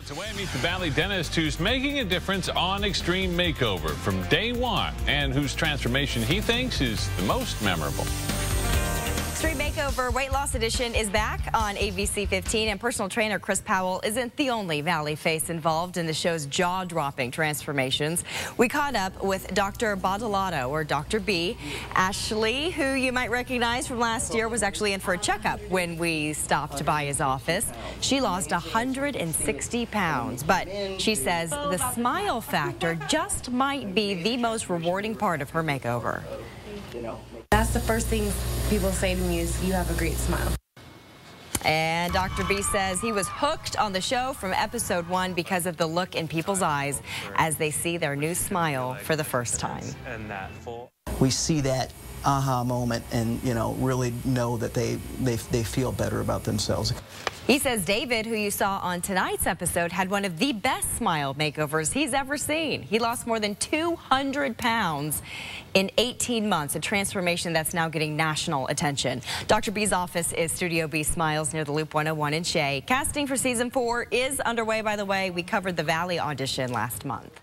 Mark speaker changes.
Speaker 1: Today, meet the Valley dentist who's making a difference on Extreme Makeover from day one and whose transformation he thinks is the most memorable.
Speaker 2: Extreme Makeover Weight Loss Edition is back on ABC 15, and personal trainer Chris Powell isn't the only Valley face involved in the show's jaw-dropping transformations. We caught up with Dr. Badolato, or Dr. B. Ashley, who you might recognize from last year, was actually in for a checkup when we stopped by his office. She lost 160 pounds, but she says the smile factor just might be the most rewarding part of her makeover.
Speaker 3: That's the first thing people say to me is, you have a great smile.
Speaker 2: And Dr. B says he was hooked on the show from episode 1 because of the look in people's eyes as they see their new smile for the first time.
Speaker 4: We see that aha moment and, really know that they feel better about themselves.
Speaker 2: He says David, who you saw on tonight's episode, had one of the best smile makeovers he's ever seen. He lost more than 200 pounds in 18 months, a transformation that's now getting national attention. Dr. B's office is Studio B Smiles near the Loop 101 in Shea. Casting for season 4 is underway, by the way. We covered the Valley audition last month.